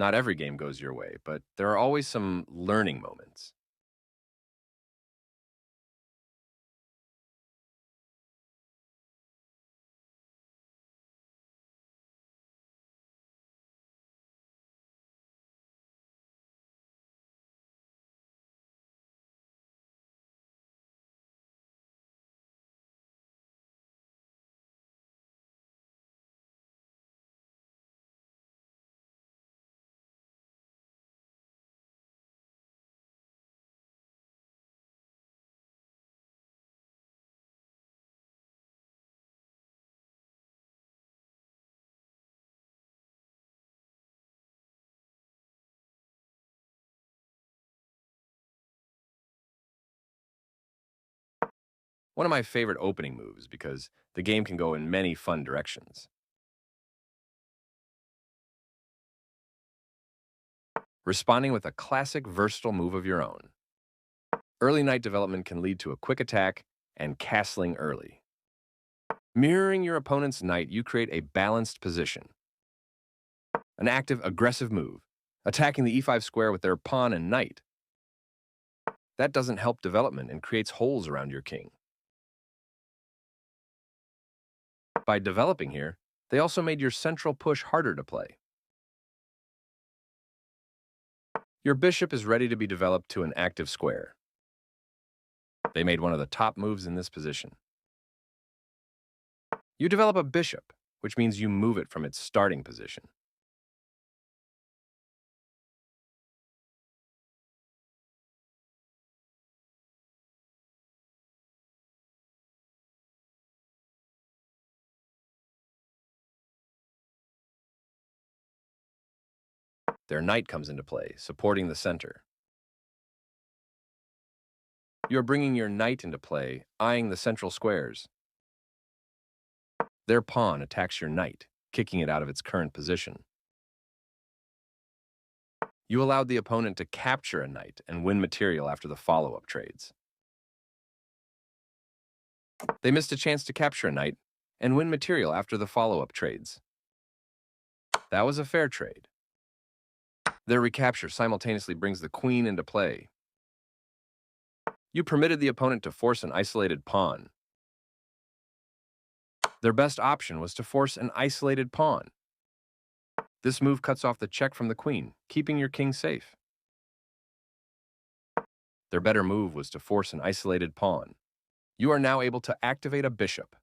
Not every game goes your way, but there are always some learning moments. One of my favorite opening moves because the game can go in many fun directions. Responding with a classic versatile move of your own. Early knight development can lead to a quick attack and castling early. Mirroring your opponent's knight, you create a balanced position. An active, aggressive move, attacking the e5 square with their pawn and knight. That doesn't help development and creates holes around your king. By developing here, they also made your central push harder to play. Your bishop is ready to be developed to an active square. They made one of the top moves in this position. You develop a bishop, which means you move it from its starting position. Their knight comes into play, supporting the center. You are bringing your knight into play, eyeing the central squares. Their pawn attacks your knight, kicking it out of its current position. You allowed the opponent to capture a knight and win material after the follow-up trades. They missed a chance to capture a knight and win material after the follow-up trades. That was a fair trade. Their recapture simultaneously brings the queen into play. You permitted the opponent to force an isolated pawn. Their best option was to force an isolated pawn. This move cuts off the check from the queen, keeping your king safe. Their better move was to force an isolated pawn. You are now able to activate a bishop.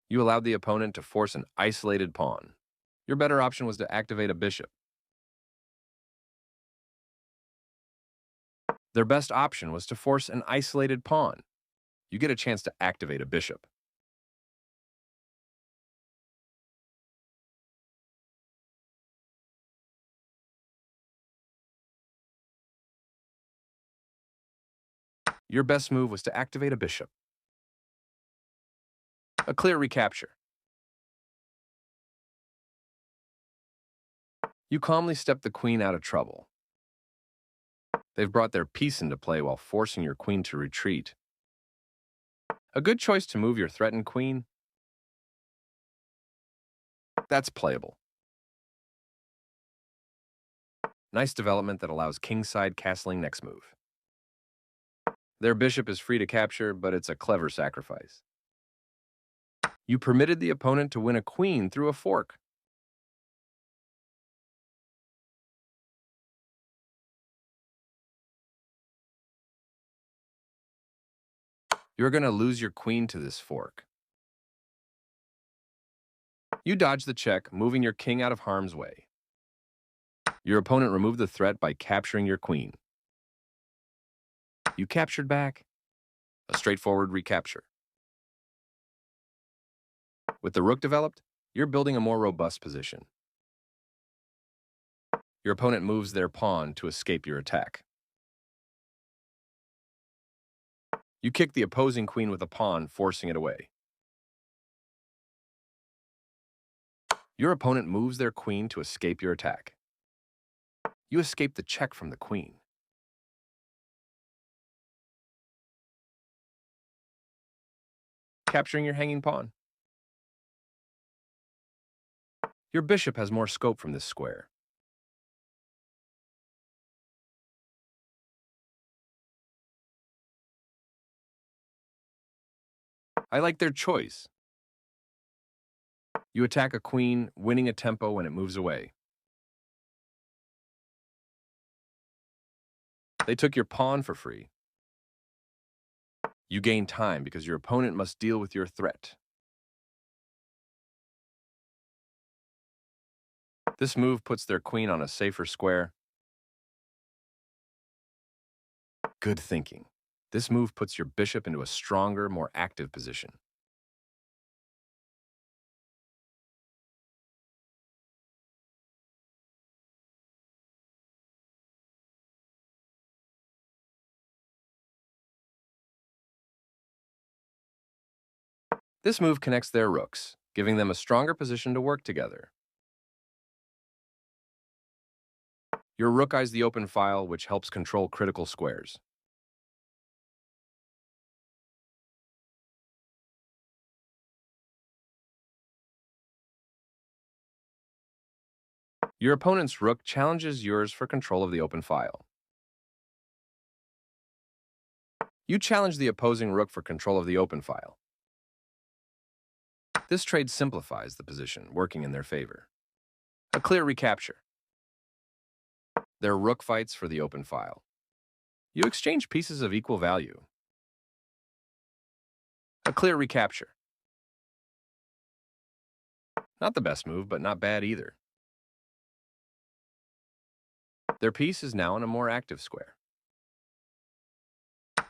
You allowed the opponent to force an isolated pawn. Your better option was to activate a bishop. Their best option was to force an isolated pawn. You get a chance to activate a bishop. Your best move was to activate a bishop. A clear recapture. You calmly step the queen out of trouble. They've brought their piece into play while forcing your queen to retreat. A good choice to move your threatened queen? That's playable. Nice development that allows kingside castling next move. Their bishop is free to capture, but it's a clever sacrifice. You permitted the opponent to win a queen through a fork. You're going to lose your queen to this fork. You dodge the check, moving your king out of harm's way. Your opponent removed the threat by capturing your queen. You captured back. A straightforward recapture. With the rook developed, you're building a more robust position. Your opponent moves their pawn to escape your attack. You kick the opposing queen with a pawn, forcing it away. Your opponent moves their queen to escape your attack. You escape the check from the queen. Capturing your hanging pawn. Your bishop has more scope from this square. I like their choice. You attack a queen, winning a tempo when it moves away. They took your pawn for free. You gain time because your opponent must deal with your threat. This move puts their queen on a safer square. Good thinking. This move puts your bishop into a stronger, more active position. This move connects their rooks, giving them a stronger position to work together. Your rook eyes the open file, which helps control critical squares. Your opponent's rook challenges yours for control of the open file. You challenge the opposing rook for control of the open file. This trade simplifies the position, working in their favor. A clear recapture. Their rook fights for the open file. You exchange pieces of equal value. A clear recapture. Not the best move, but not bad either. Their piece is now in a more active square.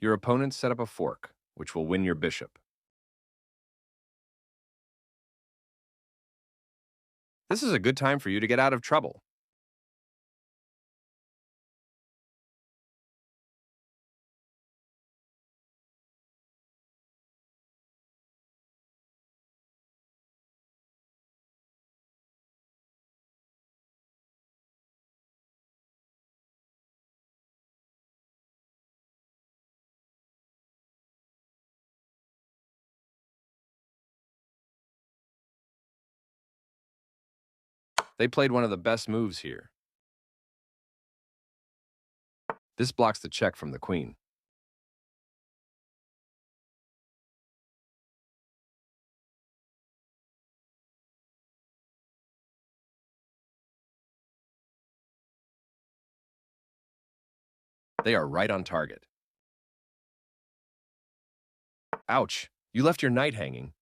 Your opponent set up a fork, which will win your bishop. This is a good time for you to get out of trouble. They played one of the best moves here. This blocks the check from the queen. They are right on target. Ouch! You left your knight hanging.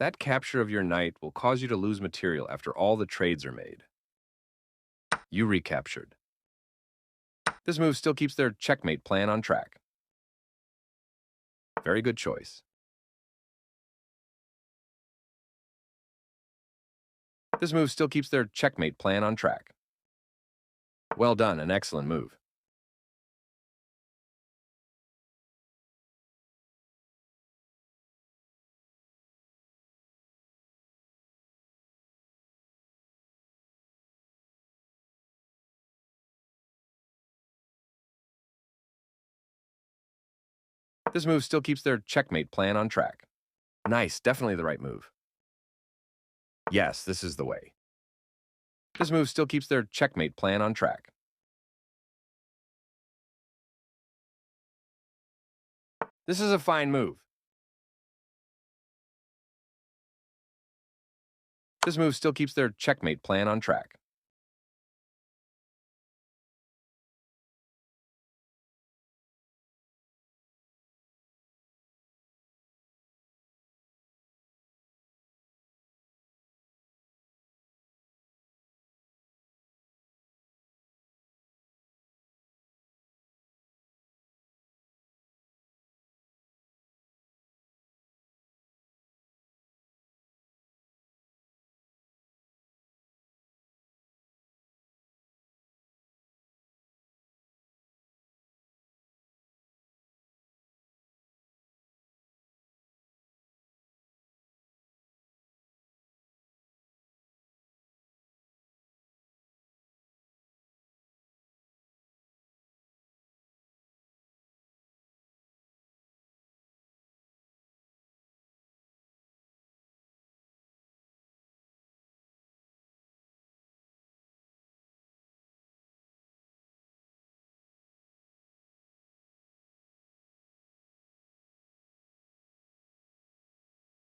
That capture of your knight will cause you to lose material after all the trades are made. You recaptured. This move still keeps their checkmate plan on track. Very good choice. This move still keeps their checkmate plan on track. Well done, an excellent move. This move still keeps their checkmate plan on track. Nice, definitely the right move. Yes, this is the way. This move still keeps their checkmate plan on track. This is a fine move. This move still keeps their checkmate plan on track.